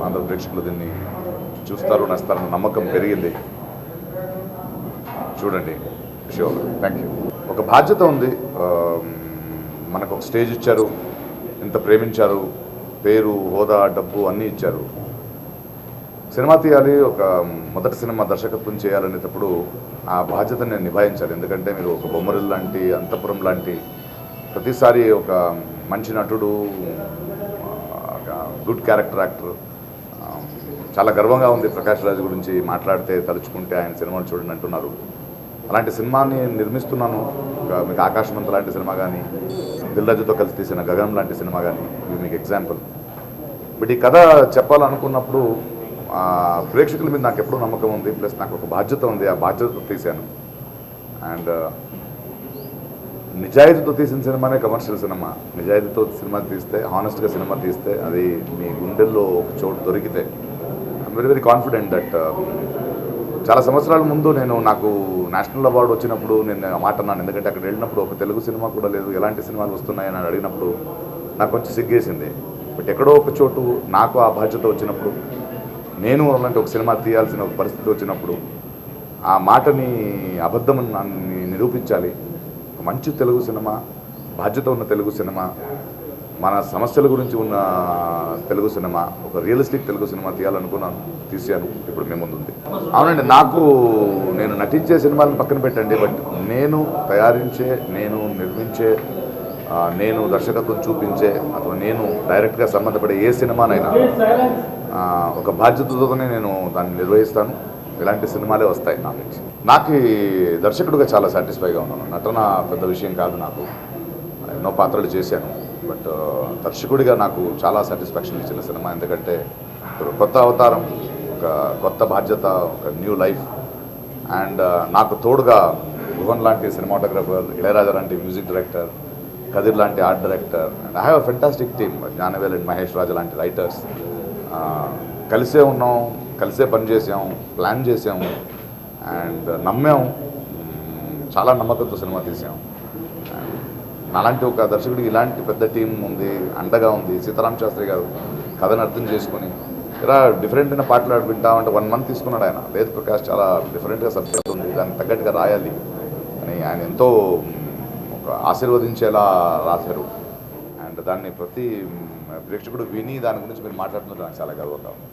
ఆంధ్ర ప్రేక్షకులు దీన్ని చూస్తారు నస్తారన్న నమ్మకం పెరిగింది. చూడండి. షూర్. Thank you. ఒక బాధ్యత ఉంది. మనకు ఒక స్టేజ్ ఇచ్చారు, ఇంత ప్రేమించారు, పేరు, హోదా, డబ్బు అన్నీ ఇచ్చారు. సినిమా తీయాలి, ఒక మొదటి సినిమా దర్శకత్వం చేయాలనేటప్పుడు ఆ బాధ్యతను నేను నిభాయించాలి. ఎందుకంటే మీరు ఒక బొమ్మరిల్ లాంటి, అంతఃపురం లాంటి, ప్రతిసారి ఒక మంచి నటుడు, గుడ్ క్యారెక్టర్ యాక్టర్. చాలా గర్వంగా ఉంది ప్రకాష్ రాజ్ గురించి మాట్లాడితే, తలుచుకుంటే ఆయన సినిమాలు చూడండి అంటున్నారు. అలాంటి సినిమాని నిర్మిస్తున్నాను. మీకు ఆకాశమంత లాంటి సినిమా కానీ, దిల్ రాజుతో కలిసి తీసిన గగనం లాంటి సినిమా కానీ, ఇవి మీకు ఎగ్జాంపుల్. బట్ ఈ కథ చెప్పాలనుకున్నప్పుడు ప్రేక్షకుల మీద నాకు ఎప్పుడూ నమ్మకం ఉంది, ప్లస్ నాకు ఒక బాధ్యత ఉంది. ఆ బాధ్యతతో తీశాను. అండ్ నిజాయితీతో తీసిన సినిమానే కమర్షియల్ సినిమా. నిజాయితీతో సినిమా తీస్తే, హానెస్ట్గా సినిమా తీస్తే, అది మీ గుండెల్లో ఒక చోటు దొరికితే I'm very very confident that చాలా సంవత్సరాల ముందు నాకు నేషనల్ అవార్డు వచ్చినప్పుడు నేను ఆ మాట అన్నాను. ఎందుకంటే అక్కడ వెళ్ళినప్పుడు ఒక తెలుగు సినిమా కూడా లేదు, ఎలాంటి సినిమాలు వస్తున్నాయని అడిగినప్పుడు నాకు కొంచెం సిగ్గేసింది. బట్ ఎక్కడో ఒక చోటు నాకు ఆ బాధ్యత వచ్చినప్పుడు, నేను అలాంటి ఒక సినిమా తీయాల్సిన ఒక పరిస్థితి వచ్చినప్పుడు ఆ మాటని అబద్ధమని నిరూపించాలి. ఒక మంచి తెలుగు సినిమా, బాధ్యత ఉన్న తెలుగు సినిమా, మన సమస్యల గురించి ఉన్న తెలుగు సినిమా, ఒక రియలిస్టిక్ తెలుగు సినిమా తీయాలనుకున్నాను, తీసాను. ఇప్పుడు మీ ముందు ఉంది. అవునండి, నేను నటించే సినిమాలను పక్కన పెట్టండి, బట్ నేను తయారించే, నేను నిర్మించే, నేను దర్శకత్వం చూపించే, అథవా నేను డైరెక్ట్గా సంబంధపడే ఏ సినిమానైనా ఒక బాధ్యతతోనే నేను దాన్ని నిర్వహిస్తాను. ఇలాంటి సినిమాలే వస్తాయి నా నుంచి. నాకు దర్శకుడిగా చాలా సాటిస్ఫైగా ఉన్నాను. నటన పెద్ద విషయం కాదు నాకు, ఎన్నో పాత్రలు చేశాను. బట్ దర్శకుడిగా నాకు చాలా సాటిస్ఫాక్షన్ ఇచ్చిన సినిమా. ఎందుకంటే ఒక కొత్త అవతారం, ఒక కొత్త బాధ్యత, ఒక న్యూ లైఫ్. అండ్ నాకు తోడుగా భువన్ లాంటి సినిమాటోగ్రఫర్, ఇళయరాజా లాంటి మ్యూజిక్ డైరెక్టర్, కదిర్ లాంటి art director, and I have a fantastic team. Gnanavel and Mahesh Raju లాంటి రైటర్స్. కలిసే ఉన్నాం, కలిసే పనిచేసాం, ప్లాన్ చేసాము, అండ్ నమ్మాం. చాలా నమ్మకంతో సినిమా తీసాం. అలాంటి ఒక దర్శకుడికి ఇలాంటి పెద్ద టీం ఉంది, అండగా ఉంది. సీతారాం శాస్త్రి గారు కథను అర్థం చేసుకుని ఇలా డిఫరెంట్గా పాటలు వింటామంటే 1 month తీసుకున్నాడు ఆయన. లేదు ప్రకాష్, చాలా డిఫరెంట్గా సబ్జెక్ట్ ఉంది, దానికి తగ్గట్టుగా రాయాలి అని ఆయన ఎంతో ఒక ఆశీర్వదించేలా రాశారు. అండ్ దాన్ని ప్రతి ప్రేక్షకుడు విని దాని గురించి మీరు మాట్లాడుతున్నారు, నాకు చాలా గర్వంగా ఉంది.